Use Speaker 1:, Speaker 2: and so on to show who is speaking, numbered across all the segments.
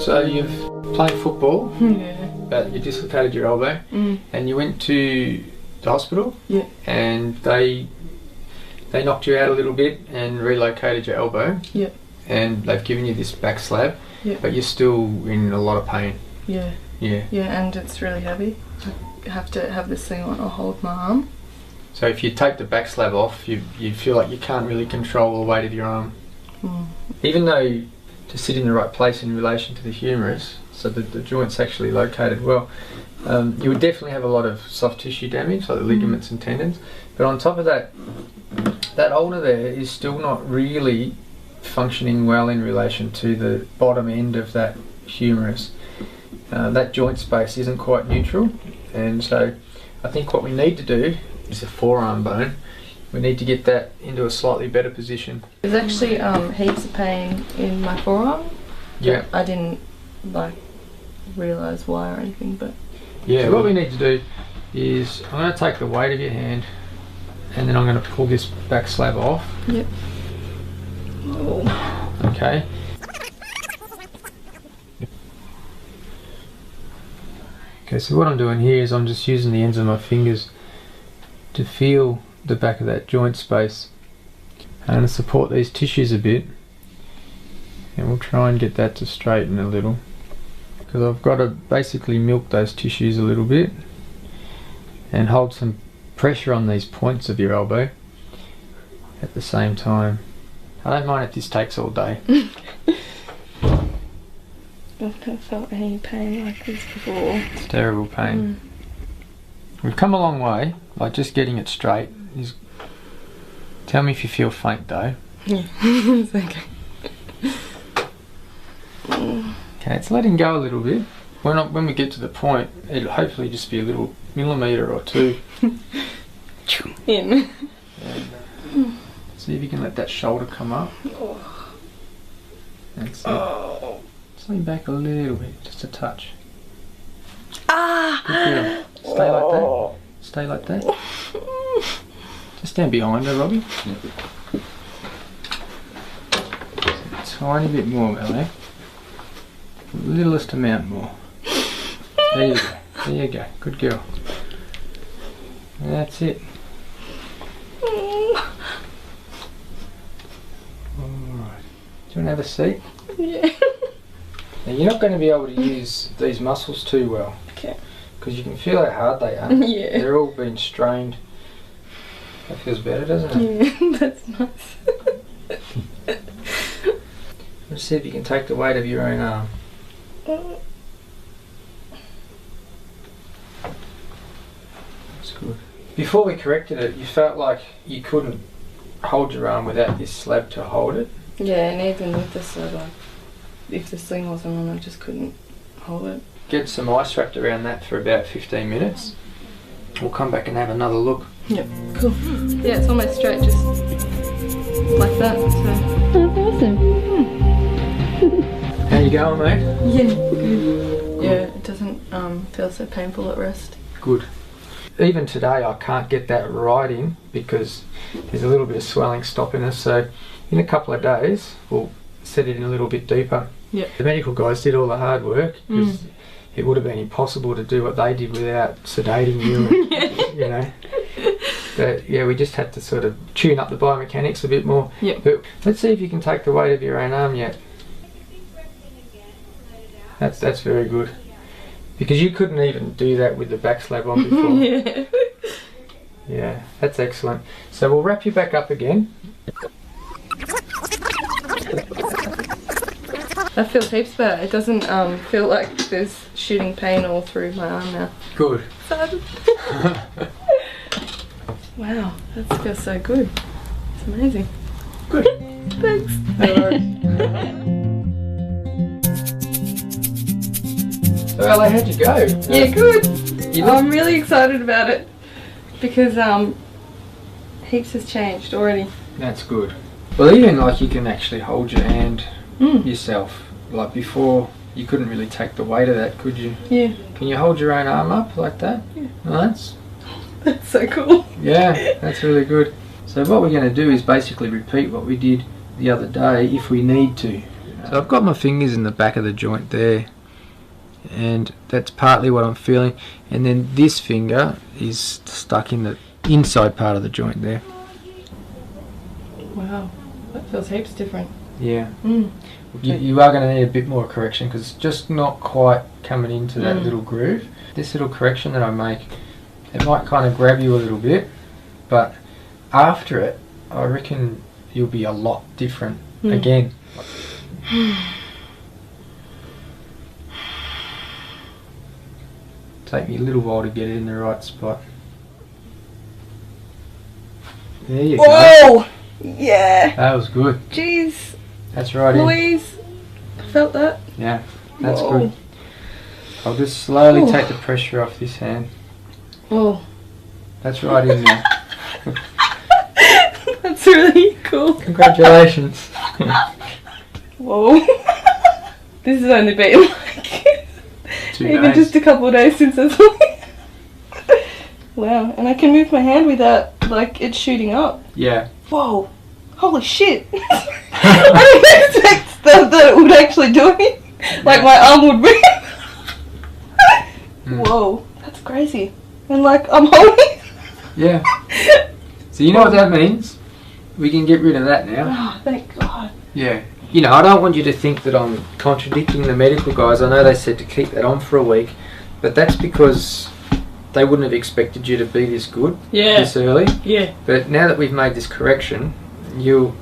Speaker 1: So you've played football,
Speaker 2: Yeah.
Speaker 1: but you dislocated your elbow, and you went to the hospital.
Speaker 2: Yeah.
Speaker 1: And they knocked you out a little bit and relocated your elbow.
Speaker 2: Yeah.
Speaker 1: And they've given you this back slab.
Speaker 2: Yeah.
Speaker 1: But you're still in a lot of pain.
Speaker 2: Yeah.
Speaker 1: Yeah.
Speaker 2: Yeah, and it's really heavy. I have to have this thing on or hold my arm.
Speaker 1: So if you take the back slab off, you feel like you can't really control the weight of your arm. Even though to sit in the right place in relation to the humerus, so that the joint's actually located well, you would definitely have a lot of soft tissue damage, like the ligaments and tendons. But on top of that, that ulna there is still not really functioning well in relation to the bottom end of that humerus. That joint space isn't quite neutral, and so I think what we need to do is the forearm bone. We need to get that into a slightly better position.
Speaker 2: There's actually heaps of pain in my forearm.
Speaker 1: Yeah.
Speaker 2: I didn't realise why or anything, but
Speaker 1: yeah. So what we need to do is I'm going to take the weight of your hand, and then I'm going to pull this back slab off.
Speaker 2: Yep. Oh.
Speaker 1: Okay. Okay, so what I'm doing here is I'm just using the ends of my fingers to feel the back of that joint space. I'm going to support these tissues a bit, and we'll try and get that to straighten a little, because I've got to basically milk those tissues a little bit and hold some pressure on these points of your elbow at the same time. I don't mind if this takes all day.
Speaker 2: I've never felt any pain like this before.
Speaker 1: It's terrible pain. We've come a long way, like just getting it straight. Tell me if you feel faint though.
Speaker 2: Yeah, it's okay.
Speaker 1: Okay, it's letting go a little bit. When we get to the point, it'll hopefully just be a little millimetre or two.
Speaker 2: In.
Speaker 1: And, see if you can let that shoulder come up. That's it.
Speaker 2: Oh.
Speaker 1: Just lean back a little bit, just a touch.
Speaker 2: Ah!
Speaker 1: Good girl. Stay like that. Stay like that. Just stand behind her, Robbie. A tiny bit more, Melanie. Littlest amount more. There you go. There you go. Good girl. That's it. Alright. Do you want to have a seat?
Speaker 2: Yeah.
Speaker 1: Now you're not going to be able to use these muscles too well.
Speaker 2: Okay. Because
Speaker 1: you can feel how hard they are.
Speaker 2: Yeah.
Speaker 1: They're all being strained. That feels better, doesn't it?
Speaker 2: Yeah, that's nice.
Speaker 1: Let's see if you can take the weight of your own arm. That's good. Before we corrected it, you felt like you couldn't hold your arm without this slab to hold it.
Speaker 2: Yeah, and even with the slab, if the sling wasn't on, I just couldn't hold it.
Speaker 1: Get some ice wrapped around that for about 15 minutes. We'll come back and have another look.
Speaker 2: Yep, cool. Yeah, it's almost straight, just like that. So.
Speaker 3: That's awesome.
Speaker 1: How you going, mate?
Speaker 2: Yeah, good. Yeah, it doesn't feel so painful at rest.
Speaker 1: Good. Even today I can't get that right in because there's a little bit of swelling stopping us, so in a couple of days we'll set it in a little bit deeper.
Speaker 2: Yep.
Speaker 1: The medical guys did all the hard work because it would have been impossible to do what they did without sedating you and, you know. But yeah, we just had to sort of tune up the biomechanics a bit more.
Speaker 2: Yep.
Speaker 1: But let's see if you can take the weight of your own arm yet. That's very good. Because you couldn't even do that with the back slab on before.
Speaker 2: Yeah.
Speaker 1: Yeah, that's excellent. So we'll wrap you back up again.
Speaker 2: That feels heaps better. It doesn't feel like there's shooting pain all through my arm now.
Speaker 1: Good.
Speaker 2: Wow, that feels so good. It's amazing.
Speaker 1: Good.
Speaker 2: Thanks.
Speaker 1: No worries. So Ella, how'd you go?
Speaker 2: Yeah, good. I'm really excited about it because heaps has changed already.
Speaker 1: That's good. Well, even like you can actually hold your hand yourself. Like before, you couldn't really take the weight of that, could you?
Speaker 2: Yeah.
Speaker 1: Can you hold your own arm up like that?
Speaker 2: Yeah.
Speaker 1: Nice.
Speaker 2: That's so cool.
Speaker 1: Yeah, that's really good. So what we're going to do is basically repeat what we did the other day if we need to. So I've got my fingers in the back of the joint there, and that's partly what I'm feeling. And then this finger is stuck in the inside part of the joint there.
Speaker 2: Wow, that feels heaps different.
Speaker 1: Yeah.
Speaker 2: Mm.
Speaker 1: You are going to need a bit more correction because it's just not quite coming into that little groove. This little correction that I make, it might kind of grab you a little bit, but after it, I reckon you'll be a lot different again. Take me a little while to get it in the right spot. There you go.
Speaker 2: Whoa! Yeah.
Speaker 1: That was good.
Speaker 2: Jeez.
Speaker 1: That's right in.
Speaker 2: Louise, I felt that.
Speaker 1: Yeah, that's
Speaker 2: Whoa.
Speaker 1: good. I'll just slowly take the pressure off this hand.
Speaker 2: Oh.
Speaker 1: That's right in there.
Speaker 2: That's really cool.
Speaker 1: Congratulations.
Speaker 2: Whoa. This has only been like
Speaker 1: 2
Speaker 2: even
Speaker 1: days.
Speaker 2: just a couple of days since I saw it. Wow, and I can move my hand without like it shooting up.
Speaker 1: Yeah.
Speaker 2: Whoa. Holy shit. I didn't expect that it would actually do anything. Like my arm would move. Whoa, that's crazy. And like I'm holding.
Speaker 1: Yeah. So you know what that means? We can get rid of that now.
Speaker 2: Oh, thank God.
Speaker 1: Yeah. You know, I don't want you to think that I'm contradicting the medical guys. I know they said to keep that on for a week, but that's because they wouldn't have expected you to be this good this early.
Speaker 2: Yeah.
Speaker 1: But now that we've made this correction, you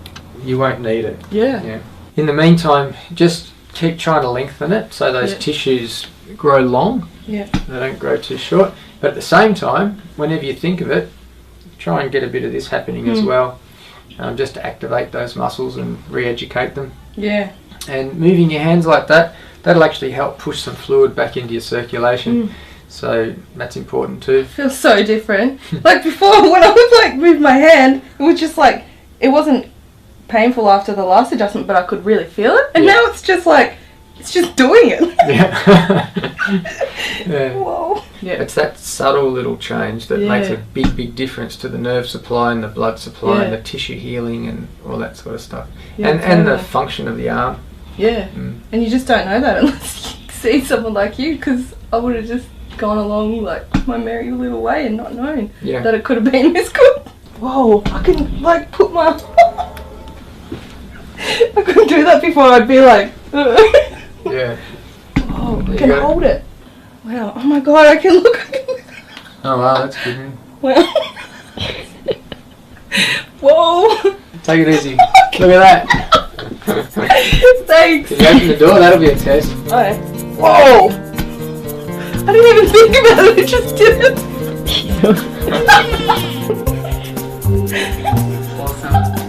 Speaker 1: won't need it.
Speaker 2: Yeah.
Speaker 1: In the meantime, just keep trying to lengthen it so those tissues grow long.
Speaker 2: Yeah.
Speaker 1: They don't grow too short. But at the same time, whenever you think of it, try and get a bit of this happening as well, just to activate those muscles and re-educate them.
Speaker 2: Yeah.
Speaker 1: And moving your hands like that, that'll actually help push some fluid back into your circulation. So that's important too.
Speaker 2: Feels so different. Like before, when I would like move my hand, it was just like, it wasn't painful after the last adjustment, but I could really feel it. And now it's just like, it's just doing it.
Speaker 1: Yeah.
Speaker 2: Whoa. Yeah.
Speaker 1: It's that subtle little change that makes a big difference to the nerve supply and the blood supply and the tissue healing and all that sort of stuff.
Speaker 2: Yeah,
Speaker 1: and the function of the arm.
Speaker 2: Yeah. And you just don't know that unless you see someone like you, because I would have just gone along like my merry little way and not known that it could have been this good. Whoa, I can like put my I couldn't do that before. I'd be like
Speaker 1: Yeah.
Speaker 2: Oh, I can hold it. Wow, oh my God, I can look.
Speaker 1: Oh wow, that's good. Man.
Speaker 2: Wow. Whoa.
Speaker 1: Take it easy. Look at that.
Speaker 2: Thanks.
Speaker 1: Can you open the door? That'll be a test.
Speaker 2: Okay. Whoa. I didn't even think about it, I just did it. Awesome.